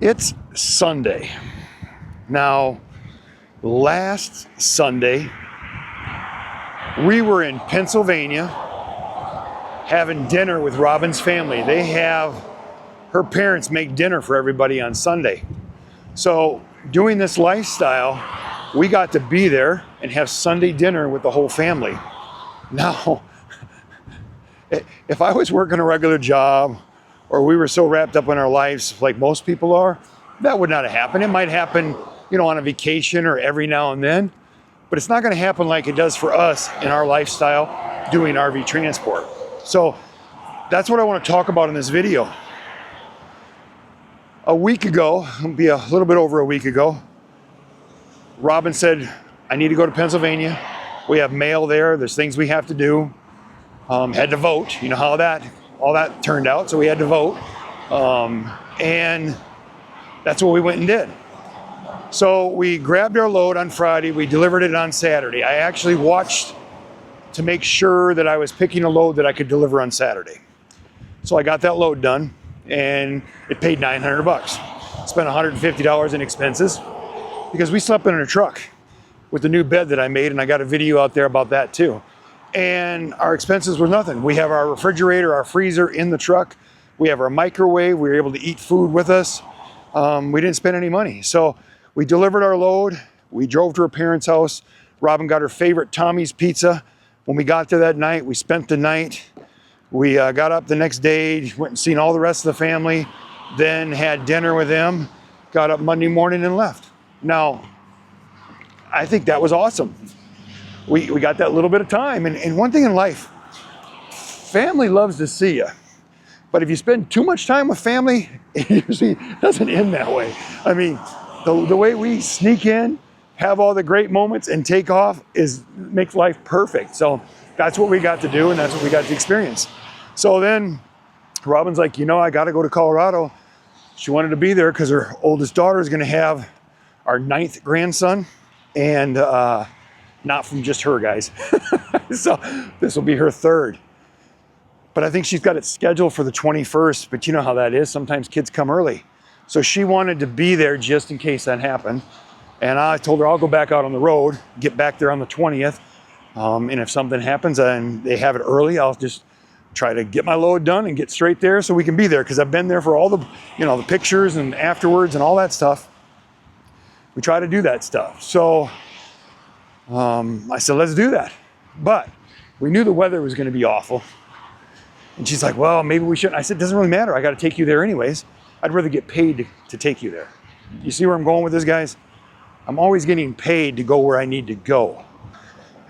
It's Sunday. Now, last Sunday, we were in Pennsylvania having dinner with Robin's family. They have her parents make dinner for everybody on Sunday. So doing this lifestyle, we got to be there and have Sunday dinner with the whole family. Now, if I was working a regular job or we were so wrapped up in our lives like most people are, that would not have happened. It might happen, on a vacation or every now and then, but it's not going to happen like it does for us in our lifestyle doing RV transport. So that's what I want to talk about in this video. A week ago, it'll be a little bit over a week ago, Robin said, I need to go to Pennsylvania. We have mail there. There's things we have to do. Had to vote. You know how all that turned out. So we had to vote. And that's what we went and did. So we grabbed our load on Friday. We delivered it on Saturday. I actually watched to make sure that I was picking a load that I could deliver on Saturday. So I got that load done and it paid $900. Spent $150 in expenses because we slept in a truck with the new bed that I made, and I got a video out there about that too. And our expenses were nothing. We have our refrigerator, our freezer in the truck. We have our microwave. We were able to eat food with us. We didn't spend any money. So we delivered our load. We drove to her parents' house. Robin got her favorite Tommy's pizza. When we got there that night, we spent the night. We got up the next day, went and seen all the rest of the family, then had dinner with them, got up Monday morning and left. Now, I think that was awesome. We got that little bit of time. And one thing in life, family loves to see you. But if you spend too much time with family, it usually doesn't end that way. I mean, the way we sneak in, have all the great moments and take off makes life perfect. So that's what we got to do and that's what we got to experience. So then Robin's like, I got to go to Colorado. She wanted to be there because her oldest daughter is going to have our 9th grandson. And not from just her, guys. So this will be her 3rd. But I think she's got it scheduled for the 21st, but you know how that is. Sometimes kids come early. So she wanted to be there just in case that happened. And I told her I'll go back out on the road, get back there on the 20th. And if something happens and they have it early, I'll just try to get my load done and get straight there so we can be there. Because I've been there for all the, the pictures and afterwards and all that stuff. We try to do that stuff. So I said, let's do that. But we knew the weather was going to be awful. And she's like, well, maybe we shouldn't. I said, it doesn't really matter. I got to take you there anyways. I'd rather get paid to take you there. You see where I'm going with this, guys? I'm always getting paid to go where I need to go.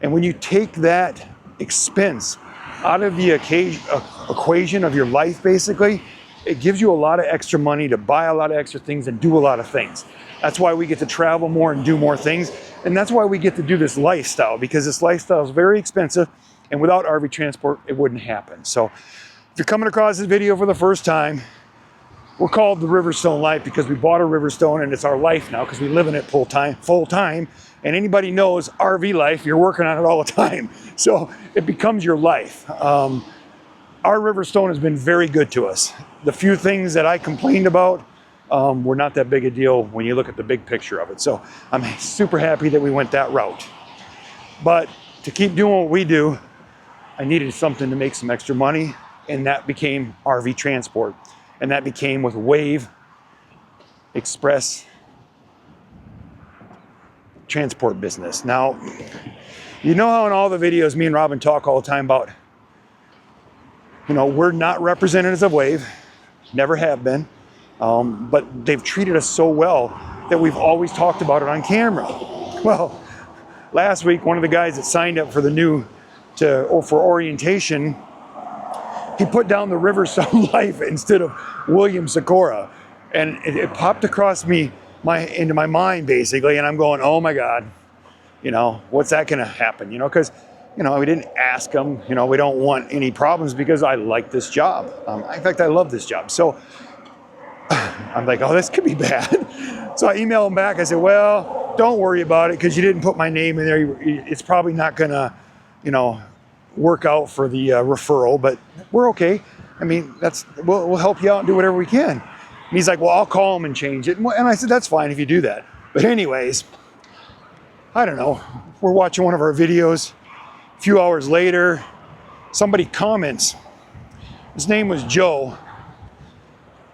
And when you take that expense out of the equation of your life, basically, it gives you a lot of extra money to buy a lot of extra things and do a lot of things. That's why we get to travel more and do more things. And that's why we get to do this lifestyle, because this lifestyle is very expensive. And without RV transport, it wouldn't happen. So if you're coming across this video for the first time, we're called the Riverstone Life because we bought a Riverstone and it's our life now because we live in it full time. And anybody knows RV life, you're working on it all the time. So it becomes your life. Our Riverstone has been very good to us. The few things that I complained about were not that big a deal when you look at the big picture of it. So I'm super happy that we went that route. But to keep doing what we do, I needed something to make some extra money, and that became RV transport. And that became with Wave Express transport business. Now, you know how in all the videos me and Robin talk all the time about, we're not representatives of Wave, never have been, but they've treated us so well that we've always talked about it on camera. Well, last week, one of the guys that signed up for for orientation, he put down the Riverstone Life instead of William Sikora. And it popped across into my mind, basically, and I'm going, oh my God, what's that gonna happen? Because, we didn't ask him, we don't want any problems because I like this job. In fact, I love this job. So I'm like, oh, this could be bad. So I emailed him back. I said, well, don't worry about it because you didn't put my name in there. It's probably not gonna, work out for the referral, but we're okay. I mean, we'll help you out and do whatever we can. he's like, well, I'll call him and change it. And I said, that's fine if you do that. But anyways, I don't know. We're watching one of our videos. A few hours later, somebody comments. His name was Joe.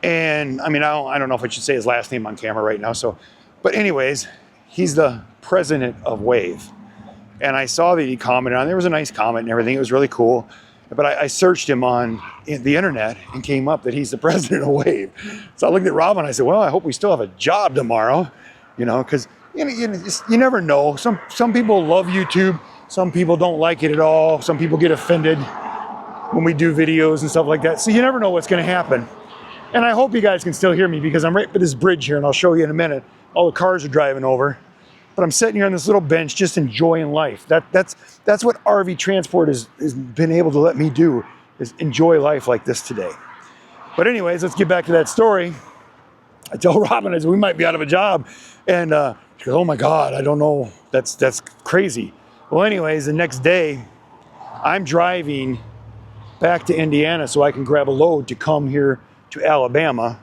And I mean, I don't know if I should say his last name on camera right now. So, but anyways, he's the president of Wave. And I saw that he commented on, there was a nice comment and everything. It was really cool. But I searched him on the internet and came up that he's the president of Wave. So I looked at Rob and I said, well, I hope we still have a job tomorrow, you know, because you never know. Some people love YouTube. Some people don't like it at all. Some people get offended when we do videos and stuff like that. So you never know what's going to happen. And I hope you guys can still hear me because I'm right by this bridge here and I'll show you in a minute. All the cars are driving over. But I'm sitting here on this little bench just enjoying life. That's what RV transport has been able to let me do, is enjoy life like this today. But anyways, let's get back to that story. I tell Robin, I said, we might be out of a job. And she goes, oh my God, I don't know. That's crazy. Well, anyways, the next day, I'm driving back to Indiana so I can grab a load to come here to Alabama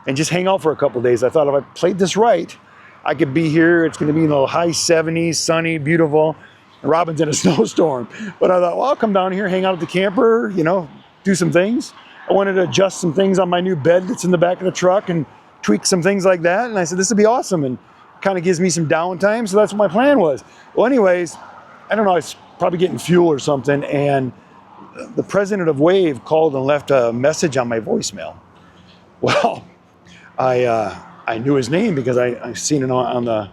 and just hang out for a couple of days. I thought if I played this right, I could be here. It's going to be in the high 70s, sunny, beautiful. And Robin's in a snowstorm. But I thought, well, I'll come down here, hang out at the camper, you know, do some things. I wanted to adjust some things on my new bed that's in the back of the truck and tweak some things like that. And I said, this would be awesome. And kind of gives me some downtime. So that's what my plan was. Well, anyways, I don't know, I was probably getting fuel or something. And the president of Wave called and left a message on my voicemail. Well, I knew his name because I seen it on the,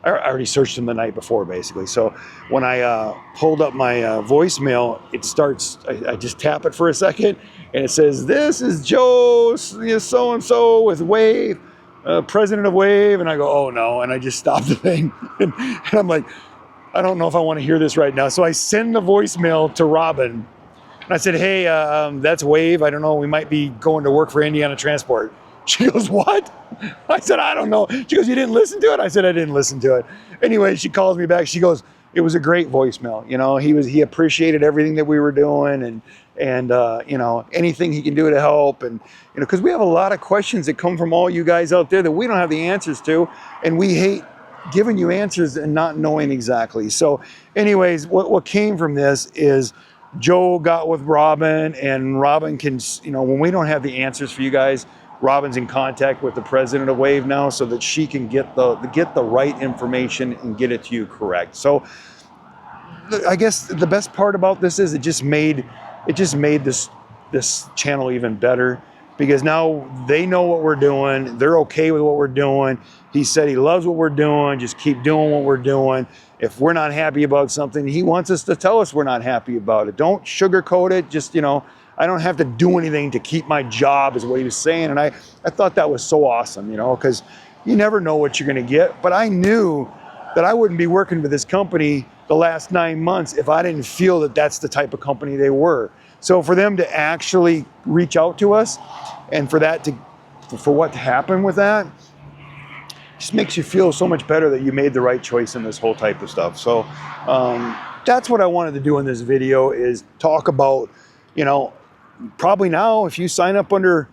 I already searched him the night before basically. So when I pulled up my voicemail, it starts, I just tap it for a second and it says, this is Joe so-and-so with Wave, president of Wave. And I go, oh no. And I just stopped the thing. And I'm like, I don't know if I want to hear this right now. So I send the voicemail to Robin. And I said, hey, that's Wave. I don't know. We might be going to work for Indiana Transport. She goes, what? I said, I don't know. She goes, you didn't listen to it? I said, I didn't listen to it. Anyway, she calls me back. She goes, it was a great voicemail. You know, he appreciated everything that we were doing and you know, anything he can do to help. And, you know, because we have a lot of questions that come from all you guys out there that we don't have the answers to. And we hate giving you answers and not knowing exactly. So anyways, what came from this is Joe got with Robin, and Robin can, you know, when we don't have the answers for you guys, Robin's in contact with the president of Wave now so that she can get the right information and get it to you correct. So I guess the best part about this is it just made this channel even better, because now they know what we're doing. They're okay with what we're doing. He said he loves what we're doing. Just keep doing what we're doing. If we're not happy about something, he wants us to tell us we're not happy about it. Don't sugarcoat it. Just, you know, I don't have to do anything to keep my job, is what he was saying. And I thought that was so awesome, you know, because you never know what you're going to get. But I knew that I wouldn't be working with this company the last 9 months if I didn't feel that that's the type of company they were. So for them to actually reach out to us and for what happened with that, just makes you feel so much better that you made the right choice in this whole type of stuff. So that's what I wanted to do in this video, is talk about, you know, probably now if you sign up under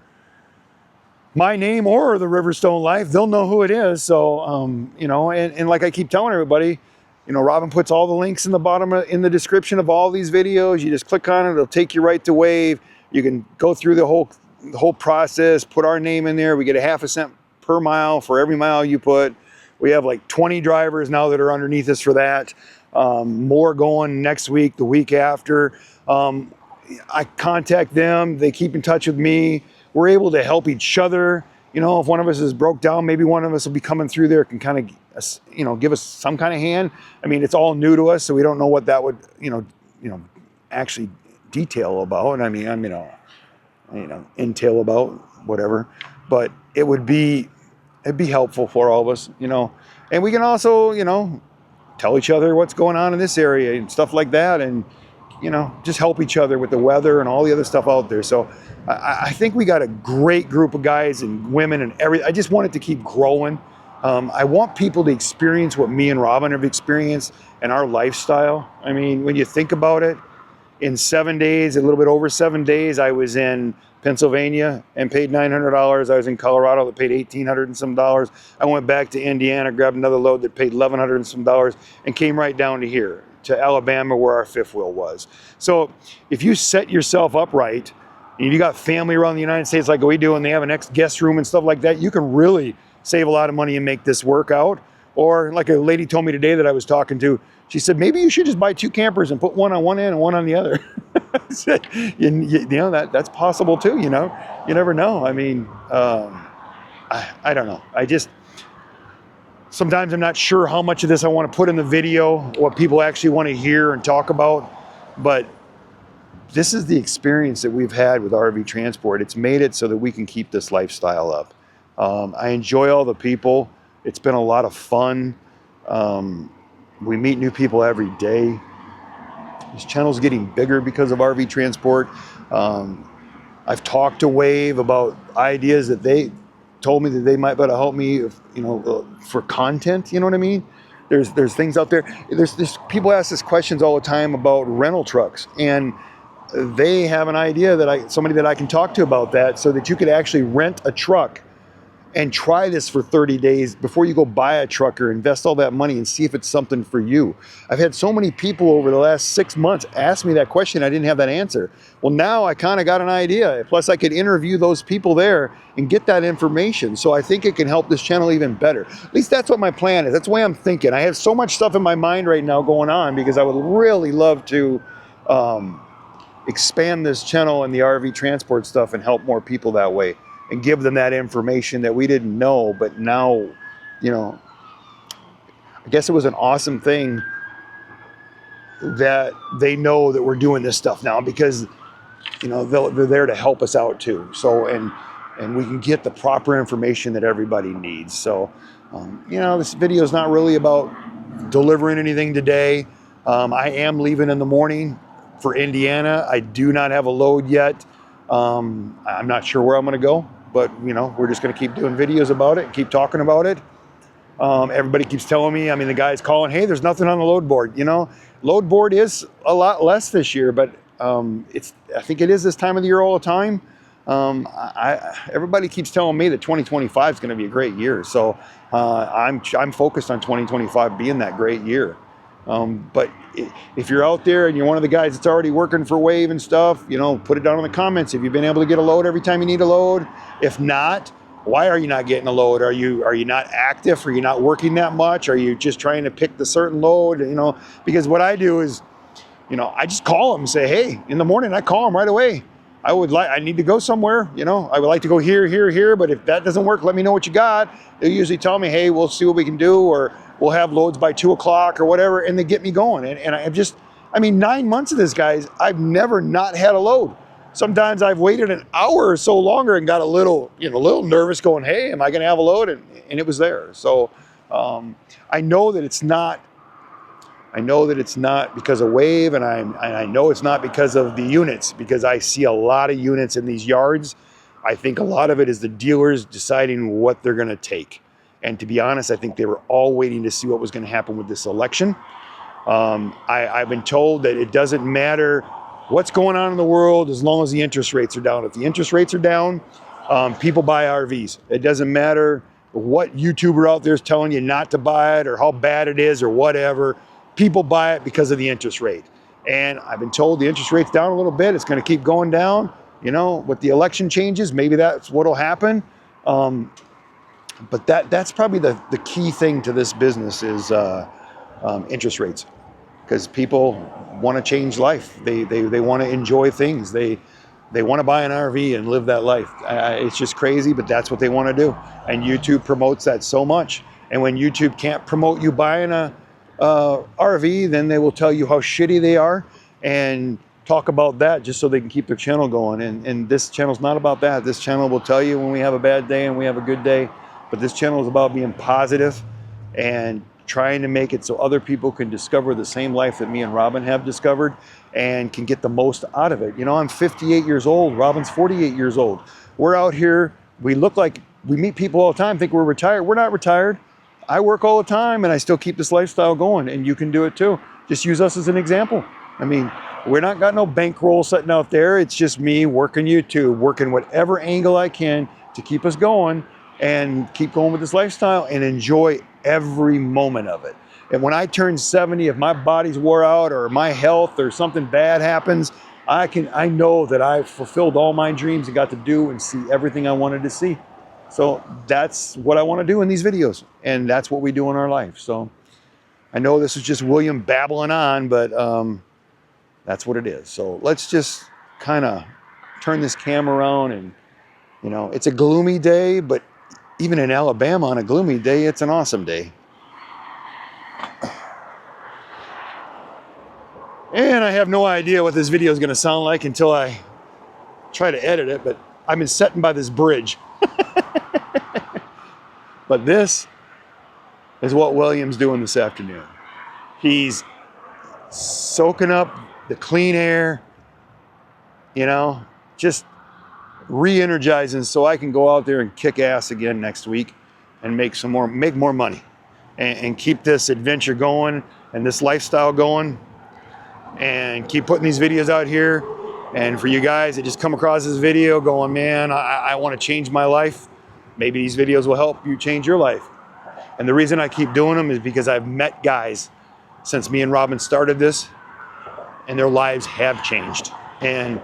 my name or the Riverstone Life, they'll know who it is. So, you know, and like I keep telling everybody, you know, Robin puts all the links in the bottom in the description of all these videos. You just click on it, it'll take you right to Wave. You can go through the whole process, put our name in there. We get a half a cent per mile for every mile you put. We have like 20 drivers now that are underneath us for that. More going next week, the week after. I contact them, they keep in touch with me. We're able to help each other. You know, if one of us is broke down, maybe one of us will be coming through there, can kind of, you know, give us some kind of hand. I mean, it's all new to us, so we don't know what that would, you know, actually detail about. I mean, entail about, whatever. But it'd be helpful for all of us, you know. And we can also, you know, tell each other what's going on in this area and stuff like that, and, you know, just help each other with the weather and all the other stuff out there. So I think we got a great group of guys and women and everything. I just want it to keep growing. I want people to experience what me and Robin have experienced in our lifestyle. I mean, when you think about it, in 7 days, a little bit over 7 days, I was in Pennsylvania and paid $900. I was in Colorado that paid $1,800 and some dollars. I went back to Indiana, grabbed another load that paid $1,100 and some dollars, and came right down to here, to Alabama, where our fifth wheel was. So if you set yourself up right, and you got family around the United States like we do, and they have an guest room and stuff like that, you can really save a lot of money and make this work out. Or like a lady told me today that I was talking to, she said, maybe you should just buy 2 campers and put one on one end and one on the other. I said, you know, that's possible too, you know, you never know. I mean, I don't know. Sometimes I'm not sure how much of this I want to put in the video, what people actually want to hear and talk about, but this is the experience that we've had with RV transport. It's made it so that we can keep this lifestyle up. I enjoy all the people. It's been a lot of fun. We meet new people every day. This channel's getting bigger because of RV transport. I've talked to Wave about ideas that they told me that they might be able to help me, you know, for content. You know what I mean? There's things out there. There's people ask us questions all the time about rental trucks, and they have an idea that somebody that I can talk to about that, so that you could actually rent a truck and try this for 30 days before you go buy a truck or invest all that money and see if it's something for you. I've had so many people over the last 6 months ask me that question. I didn't have that answer. Well, now I kind of got an idea. Plus I could interview those people there and get that information. So I think it can help this channel even better. At least that's what my plan is. That's the way I'm thinking. I have so much stuff in my mind right now going on because I would really love to expand this channel and the RV transport stuff and help more people that way, and give them that information that we didn't know, but now, you know, I guess it was an awesome thing that they know that we're doing this stuff now, because, you know, they're there to help us out too. So, and we can get the proper information that everybody needs. So, you know, this video is not really about delivering anything today. I am leaving in the morning for Indiana. I do not have a load yet. I'm not sure where I'm going to go, but you know, we're just going to keep doing videos about it and keep talking about it. Everybody keeps telling me, I mean, the guy's calling, hey, there's nothing on the load board. You know, load board is a lot less this year, but I think it is this time of the year all the time. Everybody keeps telling me that 2025 is going to be a great year. So I'm focused on 2025 being that great year. But if you're out there and you're one of the guys that's already working for Wave and stuff, you know, put it down in the comments. If you've been able to get a load every time you need a load. If not, why are you not getting a load? Are you not active? Are you not working that much? Are you just trying to pick the certain load? You know, because what I do is, you know, I just call them and say, hey, in the morning, I call them right away. I need to go somewhere, you know, I would like to go here, but if that doesn't work, let me know what you got. They usually tell me, hey, we'll see what we can do, or we'll have loads by 2 o'clock or whatever, and they get me going. And I mean, 9 months of this, guys, I've never not had a load. Sometimes I've waited an hour or so longer and got a little nervous going, hey, am I gonna have a load? And it was there. So I know that it's not because of Wave, and I know it's not because of the units, because I see a lot of units in these yards. I think a lot of it is the dealers deciding what they're gonna take. And to be honest, I think they were all waiting to see what was gonna happen with this election. I've been told that it doesn't matter what's going on in the world as long as the interest rates are down. If the interest rates are down, people buy RVs. It doesn't matter what YouTuber out there is telling you not to buy it or how bad it is or whatever. People buy it because of the interest rate. And I've been told the interest rate's down a little bit. It's going to keep going down. You know, with the election changes, maybe that's what'll happen. But that's probably the key thing to this business is interest rates, because people want to change life. They want to enjoy things. They want to buy an RV and live that life. It's just crazy, but that's what they want to do. And YouTube promotes that so much. And when YouTube can't promote you buying a RV, then they will tell you how shitty they are and talk about that just so they can keep their channel going. And this channel's not about that. This channel will tell you when we have a bad day and we have a good day. But this channel is about being positive and trying to make it so other people can discover the same life that me and Robin have discovered and can get the most out of it. You know, I'm 58 years old. Robin's 48 years old. We're out here. We look like we meet people all the time, think we're retired. We're not retired. I work all the time and I still keep this lifestyle going, and you can do it too. Just use us as an example. I mean, we're not got no bankroll sitting out there. It's just me working YouTube, working whatever angle I can to keep us going and keep going with this lifestyle and enjoy every moment of it. And when I turn 70, if my body's wore out or my health or something bad happens, I know that I've fulfilled all my dreams and got to do and see everything I wanted to see. So that's what I want to do in these videos. And that's what we do in our life. So I know this is just William babbling on, but that's what it is. So let's just kind of turn this camera around and, you know, it's a gloomy day, but even in Alabama on a gloomy day, it's an awesome day. And I have no idea what this video is going to sound like until I try to edit it, but I've been sitting by this bridge. But this is what William's doing this afternoon. He's soaking up the clean air, you know, just re-energizing so I can go out there and kick ass again next week and make more money and keep this adventure going and this lifestyle going and keep putting these videos out here. And for you guys that just come across this video going, man, I want to change my life, maybe these videos will help you change your life. And the reason I keep doing them is because I've met guys since me and Robin started this, and their lives have changed. And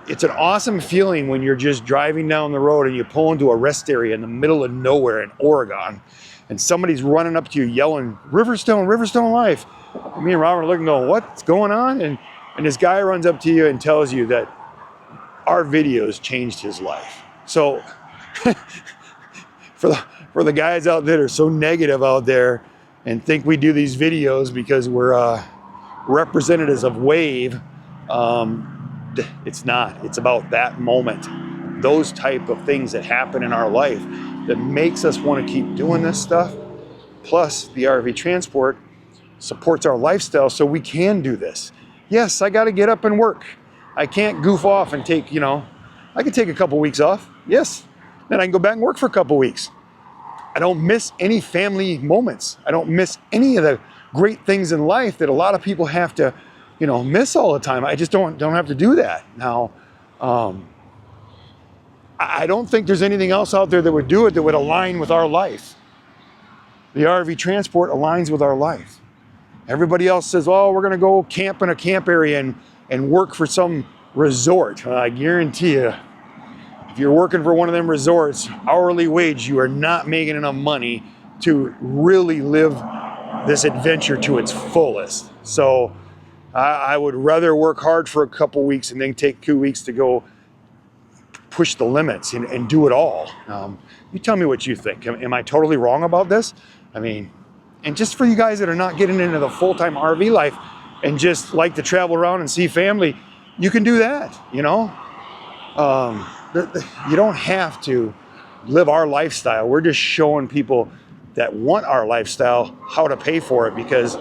it's an awesome feeling when you're just driving down the road and you pull into a rest area in the middle of nowhere in Oregon, and somebody's running up to you yelling, Riverstone, Riverstone Life. And me and Robin are looking going, what's going on? And this guy runs up to you and tells you that our videos changed his life. So for the guys out there that are so negative out there and think we do these videos because we're representatives of Wave, it's not. It's about that moment, those type of things that happen in our life that makes us want to keep doing this stuff. Plus the RV transport supports our lifestyle so we can do this. Yes, I got to get up and work. I can't goof off and take, I can take a couple weeks off. Yes. Then I can go back and work for a couple weeks. I don't miss any family moments. I don't miss any of the great things in life that a lot of people have to, miss all the time. I just don't have to do that. Now, I don't think there's anything else out there that would do it that would align with our life. The RV transport aligns with our life. Everybody else says, oh, we're going to go camp in a camp area and work for some resort. I guarantee you, if you're working for one of them resorts, hourly wage, you are not making enough money to really live this adventure to its fullest. So I would rather work hard for a couple weeks and then take 2 weeks to go push the limits and do it all. You tell me what you think. Am I totally wrong about this? I mean, and just for you guys that are not getting into the full-time RV life and just like to travel around and see family, you can do that, You don't have to live our lifestyle. We're just showing people that want our lifestyle how to pay for it, because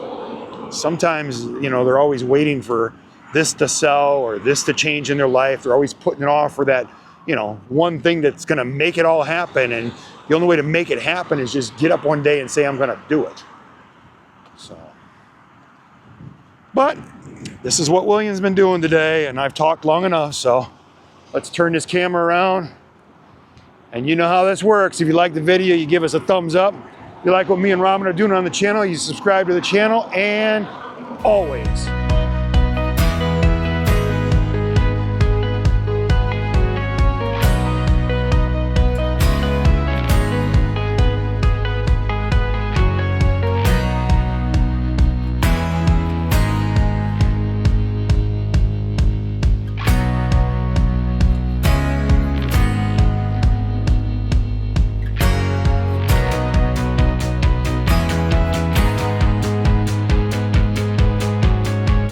sometimes, they're always waiting for this to sell or this to change in their life. They're always putting it off for that, one thing that's going to make it all happen. And the only way to make it happen is just get up one day and say, I'm going to do it. So, but this is what William's been doing today, and I've talked long enough. So let's turn this camera around. And you know how this works. If you like the video, you give us a thumbs up. If you like what me and Robin are doing on the channel, you subscribe to the channel. And always